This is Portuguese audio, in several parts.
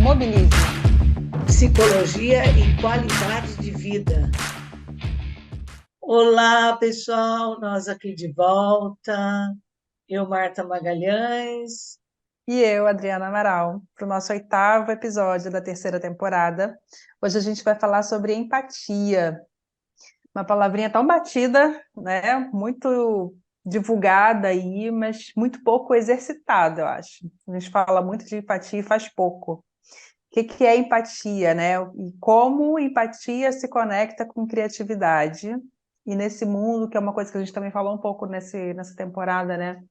Mobilize. Psicologia e qualidade de vida. Olá, pessoal, nós aqui de volta. Eu, Marta Magalhães. E eu, Adriana Amaral, para o nosso 8º episódio da 3ª temporada. Hoje a gente vai falar sobre empatia. Uma palavrinha tão batida, né? Muito divulgada aí, mas muito pouco exercitada, eu acho. A gente fala muito de empatia e faz pouco. O que é empatia, né? E como empatia se conecta com criatividade. E nesse mundo, que é uma coisa que a gente também falou um pouco nessa temporada, né?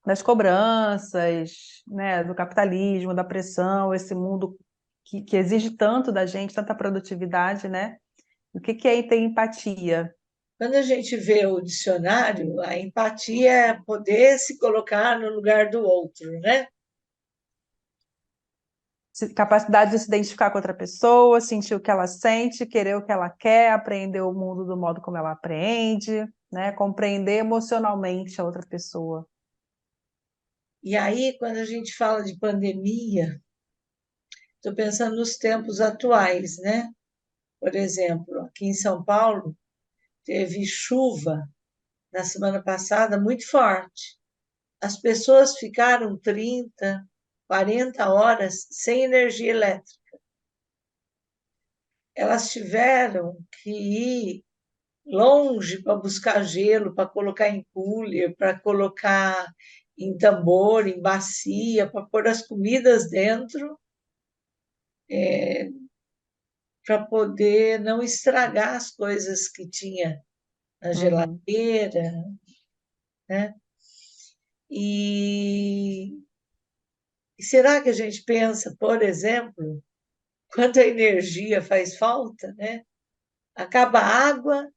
Das cobranças, né? Do capitalismo, da pressão, esse mundo que exige tanto da gente, tanta produtividade, né? O que é ter empatia? Quando a gente vê o dicionário, a empatia é poder se colocar no lugar do outro, né? Capacidade de se identificar com outra pessoa, sentir o que ela sente, querer o que ela quer, aprender o mundo do modo como ela aprende, né? Compreender emocionalmente a outra pessoa. E aí, quando a gente fala de pandemia, estou pensando nos tempos atuais, né? Por exemplo, aqui em São Paulo, teve chuva na semana passada muito forte. As pessoas ficaram 30, 40 horas sem energia elétrica. Elas tiveram que ir longe para buscar gelo, para colocar em cooler, para colocar em tambor, em bacia, para pôr as comidas dentro, para poder não estragar as coisas que tinha na Uhum. geladeira, né? E será que a gente pensa, por exemplo, quanta energia faz falta, né? Acaba a água,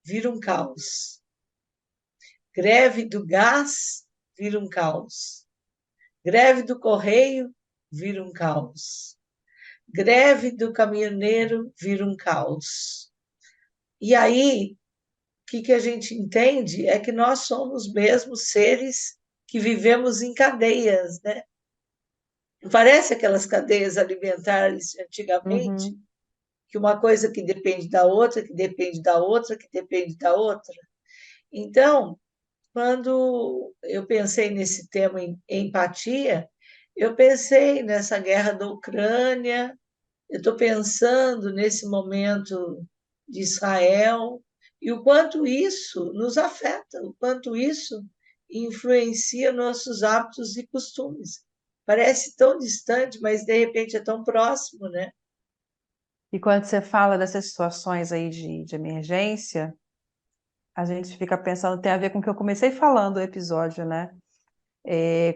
vira um caos. Greve do gás, vira um caos. Greve do correio, vira um caos. Greve do caminhoneiro, vira um caos. E aí, o que a gente entende é que nós somos mesmo seres que vivemos em cadeias, né? Parece aquelas cadeias alimentares de antigamente, Uhum. que uma coisa que depende da outra, que depende da outra, que depende da outra. Então, quando eu pensei nesse tema empatia, eu pensei nessa guerra da Ucrânia, eu estou pensando nesse momento de Israel e o quanto isso nos afeta, o quanto isso influencia nossos hábitos e costumes. Parece tão distante, mas de repente é tão próximo, né? E quando você fala dessas situações aí de emergência, a gente fica pensando, tem a ver com o que eu comecei falando o episódio, né?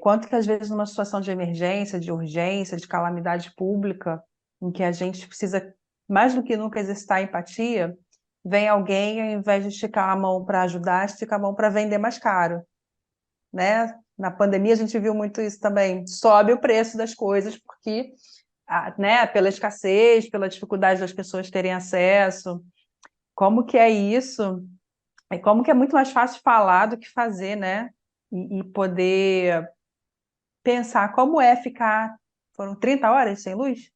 Quanto que às vezes numa situação de emergência, de urgência, de calamidade pública, em que a gente precisa mais do que nunca exercitar a empatia, vem alguém, ao invés de esticar a mão para ajudar, estica a mão para vender mais caro, né? Na pandemia a gente viu muito isso também, sobe o preço das coisas porque, né, pela escassez, pela dificuldade das pessoas terem acesso. Como que é isso? E como que é muito mais fácil falar do que fazer, né? E poder pensar como é ficar. Foram 30 horas sem luz?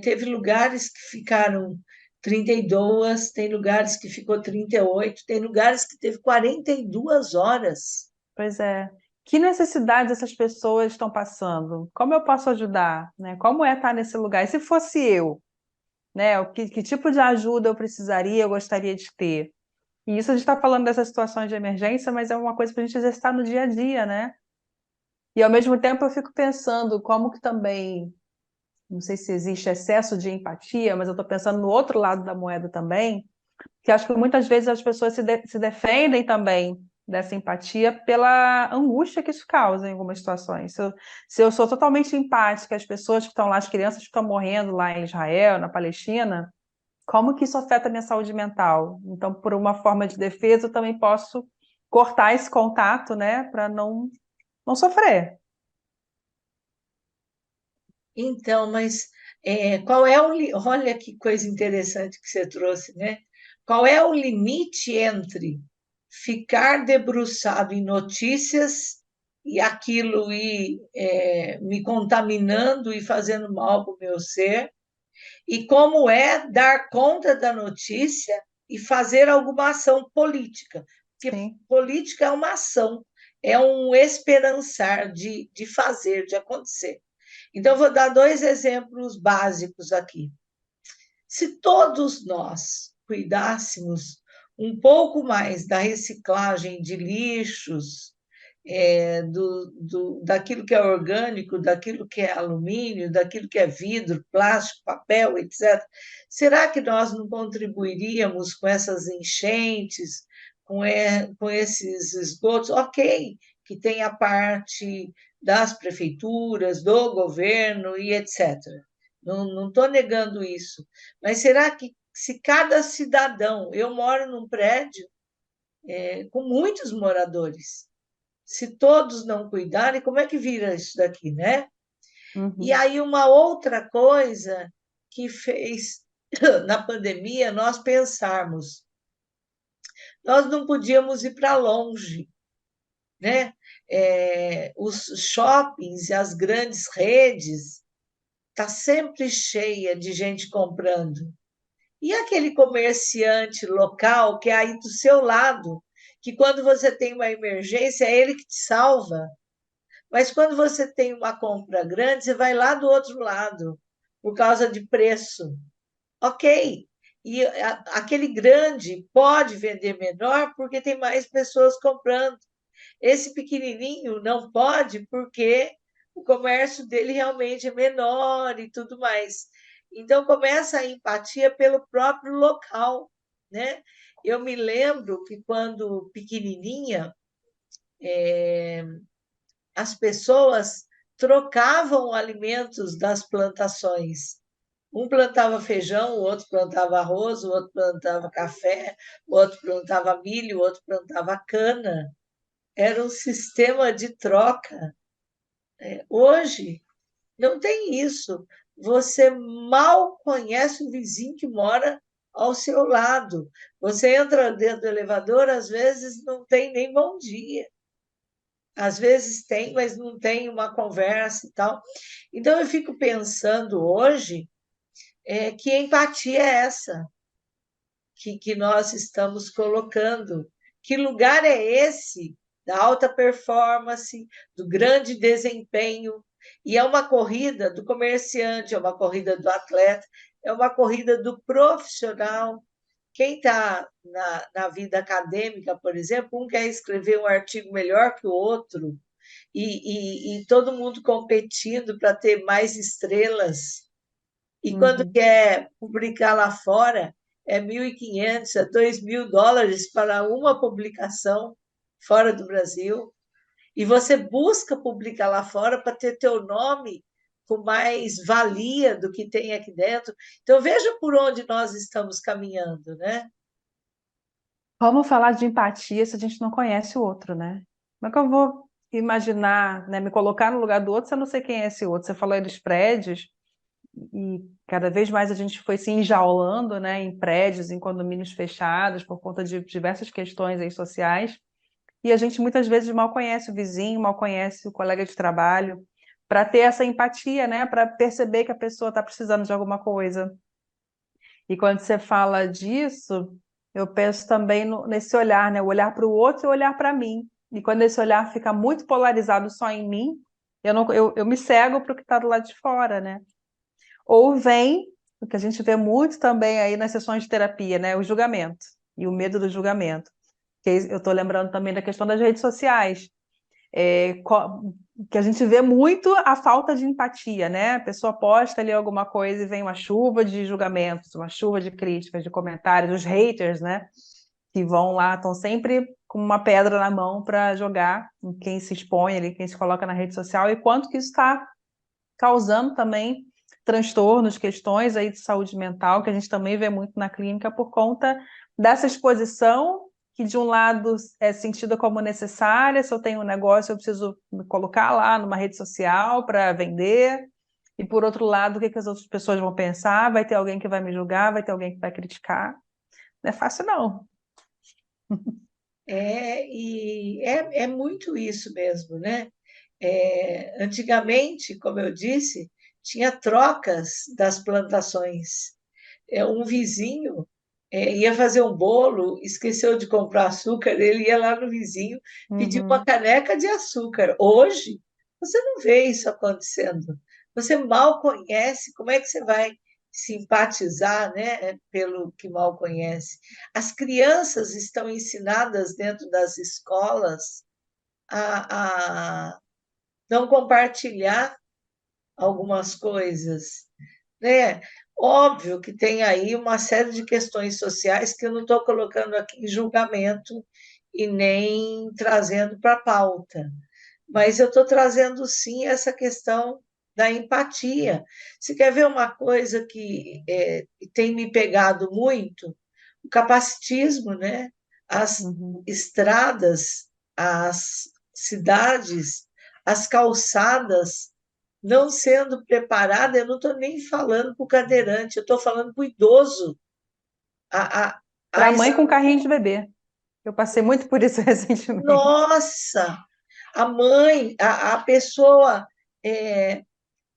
Teve lugares que ficaram 32, tem lugares que ficou 38, tem lugares que teve 42 horas. Pois é. Que necessidades essas pessoas estão passando? Como eu posso ajudar? Né? Como é estar nesse lugar? E se fosse eu, né? Que tipo de ajuda eu precisaria, eu gostaria de ter? E isso a gente está falando dessas situações de emergência, mas é uma coisa para a gente exercitar no dia a dia, né? E ao mesmo tempo eu fico pensando como que também, não sei se existe excesso de empatia, mas eu estou pensando no outro lado da moeda também, que acho que muitas vezes as pessoas se defendem também dessa empatia pela angústia que isso causa em algumas situações. Se eu sou totalmente empática, as pessoas que estão lá, as crianças que estão morrendo lá em Israel, na Palestina, como que isso afeta a minha saúde mental? Então, por uma forma de defesa, eu também posso cortar esse contato, né, para não sofrer. Então, mas qual é olha que coisa interessante que você trouxe, né? Qual é o limite entre ficar debruçado em notícias e aquilo ir me contaminando e fazendo mal para o meu ser, e como é dar conta da notícia e fazer alguma ação política, porque Sim. política é uma ação, é um esperançar de fazer, de acontecer. Então, vou dar dois exemplos básicos aqui. Se todos nós cuidássemos um pouco mais da reciclagem de lixos, daquilo que é orgânico, daquilo que é alumínio, daquilo que é vidro, plástico, papel, etc., será que nós não contribuiríamos com essas enchentes, com esses esgotos? Ok, que tem a parte das prefeituras, do governo e etc. Não estou negando isso, mas será que se cada cidadão, eu moro num prédio com muitos moradores, se todos não cuidarem, como é que vira isso daqui, né? E Uhum. aí uma outra coisa que fez na pandemia nós pensarmos, nós não podíamos ir para longe, né? Os shoppings e as grandes redes tá sempre cheia de gente comprando. E aquele comerciante local que é aí do seu lado, que quando você tem uma emergência, é ele que te salva. Mas quando você tem uma compra grande, você vai lá do outro lado, por causa de preço. Ok. E aquele grande pode vender menor porque tem mais pessoas comprando. Esse pequenininho não pode porque o comércio dele realmente é menor e tudo mais. Então começa a empatia pelo próprio local, né? Eu me lembro que quando pequenininha, as pessoas trocavam alimentos das plantações. Um plantava feijão, o outro plantava arroz, o outro plantava café, o outro plantava milho, o outro plantava cana. Era um sistema de troca. Hoje não tem isso. Você mal conhece o vizinho que mora ao seu lado. Você entra dentro do elevador, às vezes não tem nem bom dia. Às vezes tem, mas não tem uma conversa e tal. Então eu fico pensando hoje que empatia é essa que nós estamos colocando? Que lugar é esse da alta performance, do grande desempenho? E é uma corrida do comerciante, é uma corrida do atleta, é uma corrida do profissional. Quem está na vida acadêmica, por exemplo, um quer escrever um artigo melhor que o outro, e todo mundo competindo para ter mais estrelas. E quando Uhum. quer publicar lá fora, é 1.500 a US$ 2.000 para uma publicação fora do Brasil. E você busca publicar lá fora para ter teu nome com mais valia do que tem aqui dentro. Então, veja por onde nós estamos caminhando, né? Como falar de empatia se a gente não conhece o outro, né? Como é que eu vou imaginar, né, me colocar no lugar do outro se eu não sei quem é esse outro? Você falou aí dos prédios, e cada vez mais a gente foi se enjaulando, né, em prédios, em condomínios fechados, por conta de diversas questões aí sociais, e a gente muitas vezes mal conhece o vizinho, mal conhece o colega de trabalho, para ter essa empatia, né, para perceber que a pessoa está precisando de alguma coisa. E quando você fala disso, eu penso também nesse olhar, né? O olhar para o outro e o olhar para mim. E quando esse olhar fica muito polarizado só em mim, eu me cego para o que está do lado de fora, né? Ou vem, o que a gente vê muito também aí nas sessões de terapia, né? O julgamento e o medo do julgamento. Eu estou lembrando também da questão das redes sociais, que a gente vê muito a falta de empatia, né? A pessoa posta ali alguma coisa e vem uma chuva de julgamentos, uma chuva de críticas, de comentários, os haters, né? Que vão lá, estão sempre com uma pedra na mão para jogar em quem se expõe ali, quem se coloca na rede social, e quanto que isso está causando também transtornos, questões aí de saúde mental, que a gente também vê muito na clínica por conta dessa exposição, que de um lado é sentida como necessária, se eu tenho um negócio eu preciso me colocar lá numa rede social para vender, e por outro lado, o que, que as outras pessoas vão pensar? Vai ter alguém que vai me julgar, vai ter alguém que vai criticar. Não é fácil, não. É muito isso mesmo, né? Antigamente, como eu disse, tinha trocas das plantações. Um vizinho ia fazer um bolo, esqueceu de comprar açúcar, ele ia lá no vizinho pedir uma Uhum. caneca de açúcar. Hoje, você não vê isso acontecendo. Você mal conhece, como é que você vai simpatizar, né, pelo que mal conhece? As crianças estão ensinadas dentro das escolas a não compartilhar algumas coisas, né? Óbvio que tem aí uma série de questões sociais que eu não estou colocando aqui em julgamento e nem trazendo para a pauta, mas eu estou trazendo sim essa questão da empatia. Você quer ver uma coisa que tem me pegado muito? O capacitismo, né? As Uhum. estradas, as cidades, as calçadas não sendo preparada, eu não estou nem falando para o cadeirante, eu estou falando para o idoso. A, a, Para a, a mãe com carrinho de bebê. Eu passei muito por isso recentemente. nossa, a mãe, a pessoa é,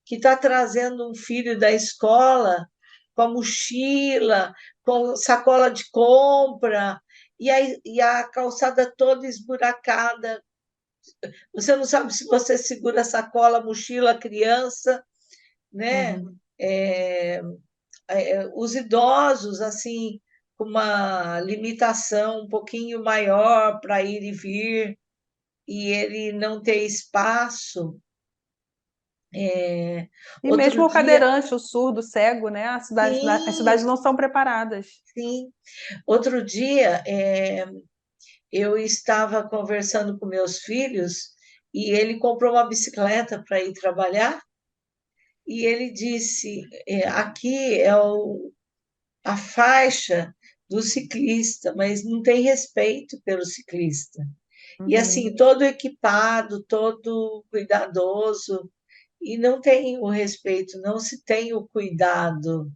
que está trazendo um filho da escola com a mochila, com sacola de compra, e a calçada toda esburacada. Você não sabe se você segura a sacola, a mochila, a criança, né? Uhum. É, os idosos, assim, com uma limitação um pouquinho maior para ir e vir, e ele não ter espaço. É, E outro mesmo o dia, cadeirante, o surdo, o cego, né? As cidades sim, não são preparadas. sim. Outro dia, eu estava conversando com meus filhos e ele comprou uma bicicleta para ir trabalhar e ele disse, aqui é a faixa do ciclista, mas não tem respeito pelo ciclista. E assim, Uhum. todo equipado, todo cuidadoso, e não tem o respeito, não se tem o cuidado,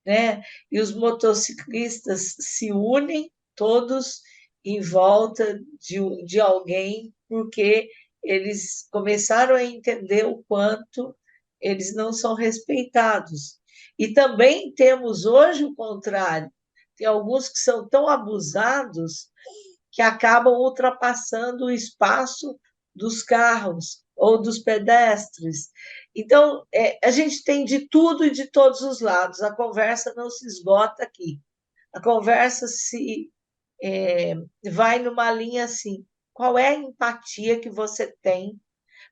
né? E os motociclistas se unem todos em volta de alguém, porque eles começaram a entender o quanto eles não são respeitados. E também temos hoje o contrário. Tem alguns que são tão abusados que acabam ultrapassando o espaço dos carros ou dos pedestres. Então, a gente tem de tudo e de todos os lados. A conversa não se esgota aqui. A conversa se vai numa linha assim. Qual é a empatia que você tem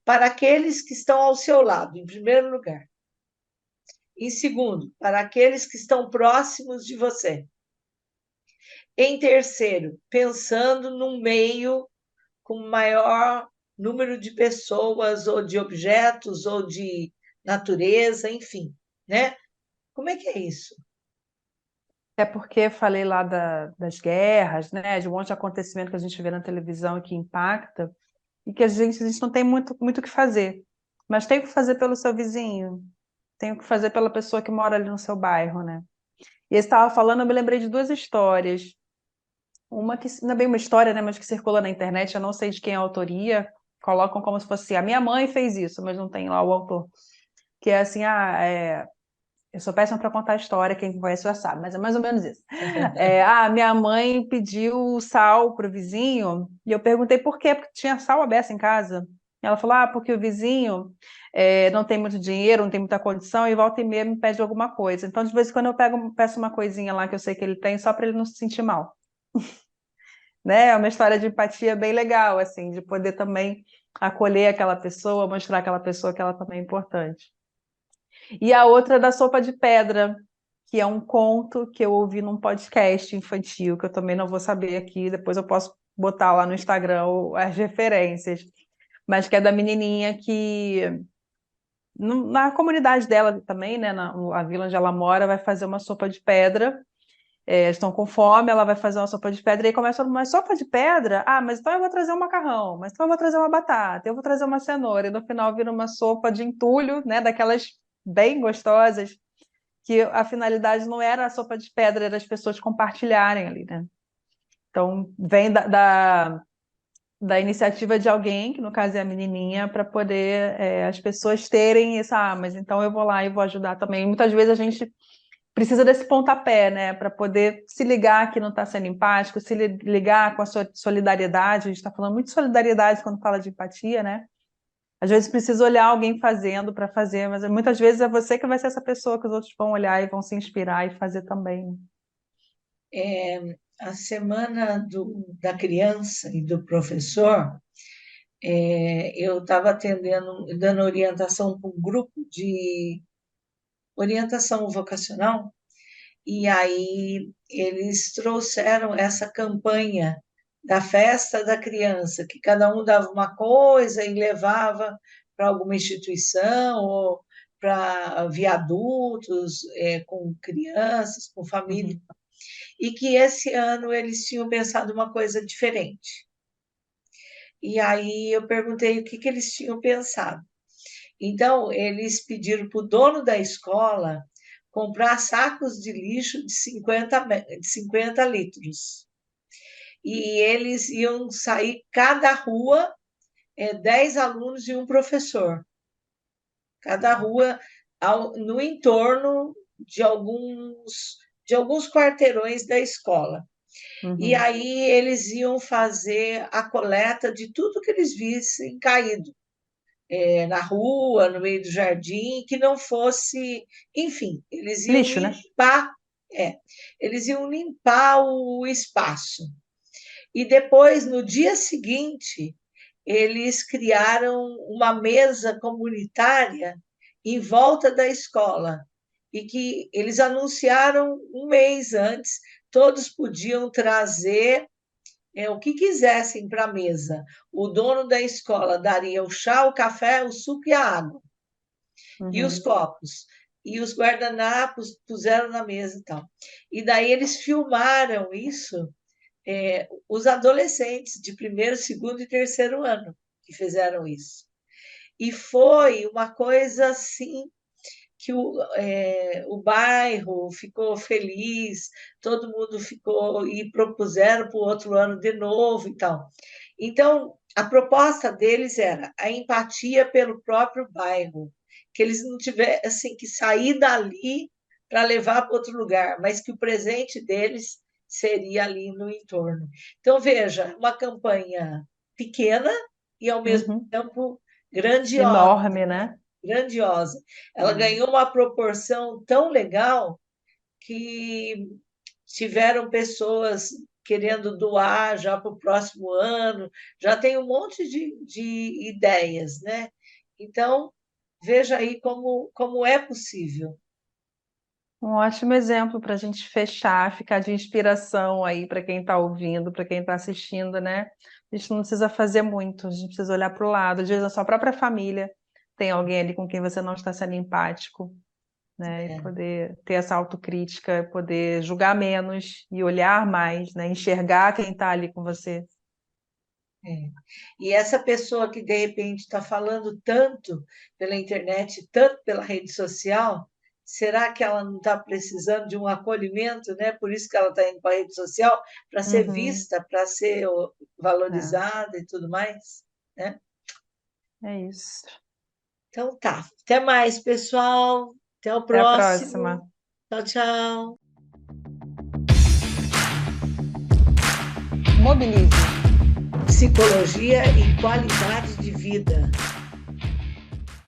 para aqueles que estão ao seu lado, em primeiro lugar? Em segundo, para aqueles que estão próximos de você. Em terceiro, pensando num meio com maior número de pessoas, ou de objetos, ou de natureza, enfim, né? Como é que é isso? É porque falei lá das guerras, né? De um monte de acontecimento que a gente vê na televisão e que impacta, e que a gente não tem muito o que fazer. Mas tem o que fazer pelo seu vizinho, tem o que fazer pela pessoa que mora ali no seu bairro, né? E você estava falando, eu me lembrei de duas histórias. Uma que não é bem uma história, né, mas que circula na internet, eu não sei de quem é a autoria, colocam como se fosse a minha mãe fez isso, mas não tem lá o autor. Que é assim, eu sou péssima para contar a história, quem conhece já sabe, mas é mais ou menos isso. Minha mãe pediu sal para o vizinho, e eu perguntei por quê, porque tinha sal à beça em casa. Ela falou, porque o vizinho não tem muito dinheiro, não tem muita condição, e volta e meia me pede alguma coisa. Então, de vez em quando, peço uma coisinha lá que eu sei que ele tem, só para ele não se sentir mal. Né? É uma história de empatia bem legal, assim, de poder também acolher aquela pessoa, mostrar aquela pessoa que ela também é importante. E a outra é da Sopa de Pedra, que é um conto que eu ouvi num podcast infantil, que eu também não vou saber aqui, depois eu posso botar lá no Instagram as referências, mas que é da menininha que na comunidade dela também, né, na vila onde ela mora, vai fazer uma sopa de pedra. Estão com fome, ela vai fazer uma sopa de pedra e aí começa uma sopa de pedra. Mas então eu vou trazer um macarrão, mas então eu vou trazer uma batata, eu vou trazer uma cenoura, e no final vira uma sopa de entulho, né, daquelas bem gostosas, que a finalidade não era a sopa de pedra, era as pessoas compartilharem ali, né? Então vem da iniciativa de alguém, que no caso é a menininha, para poder as pessoas terem essa, mas então eu vou lá e vou ajudar também. Muitas vezes a gente precisa desse pontapé, né, para poder se ligar que não está sendo empático, se ligar com a sua solidariedade. A gente está falando muito de solidariedade quando fala de empatia, né? Às vezes precisa olhar alguém fazendo para fazer, mas muitas vezes é você que vai ser essa pessoa que os outros vão olhar e vão se inspirar e fazer também. A semana da criança e do professor, eu estava atendendo, dando orientação para um grupo de orientação vocacional, e aí eles trouxeram essa campanha da festa da criança, que cada um dava uma coisa e levava para alguma instituição ou para viadutos, com crianças, com família, e que esse ano eles tinham pensado uma coisa diferente. E aí eu perguntei o que eles tinham pensado. Então, eles pediram para o dono da escola comprar sacos de lixo de 50 litros. E eles iam sair cada rua, 10 alunos e um professor. Cada rua no entorno de alguns quarteirões da escola. E aí eles iam fazer a coleta de tudo que eles vissem caído. Na rua, no meio do jardim, que não fosse, enfim, eles iam Lixo, né? limpar, eles iam limpar o espaço. E depois, no dia seguinte, eles criaram uma mesa comunitária em volta da escola e que eles anunciaram um mês antes, todos podiam trazer o que quisessem para a mesa. O dono da escola daria o chá, o café, o suco e a água. E os copos. E os guardanapos puseram na mesa e tal. E daí eles filmaram isso, os adolescentes de primeiro, segundo e terceiro ano que fizeram isso. E foi uma coisa assim que o bairro ficou feliz, todo mundo ficou e propuseram para o outro ano de novo e tal. Então, a proposta deles era a empatia pelo próprio bairro, que eles não tivessem assim, que sair dali para levar para outro lugar, mas que o presente deles seria ali no entorno. Então, veja, uma campanha pequena e, ao mesmo tempo, grandiosa. Enorme, né? Grandiosa. Ela ganhou uma proporção tão legal que tiveram pessoas querendo doar já para o próximo ano, já tem um monte de ideias, né? Então, veja aí como é possível. Um ótimo exemplo para a gente fechar, ficar de inspiração aí para quem está ouvindo, para quem está assistindo, né? A gente não precisa fazer muito, a gente precisa olhar para o lado. Às vezes, na sua própria família tem alguém ali com quem você não está sendo empático, né? E poder ter essa autocrítica, poder julgar menos e olhar mais, né? Enxergar quem está ali com você. E essa pessoa que, de repente, está falando tanto pela internet, tanto pela rede social, será que ela não está precisando de um acolhimento, né? Por isso que ela está indo para a rede social, para ser vista, para ser valorizada e tudo mais, né? É isso. Então tá. Até mais, pessoal. Até o Até a próximo. próxima. Tchau, tchau. Mobilize. Psicologia e qualidade de vida.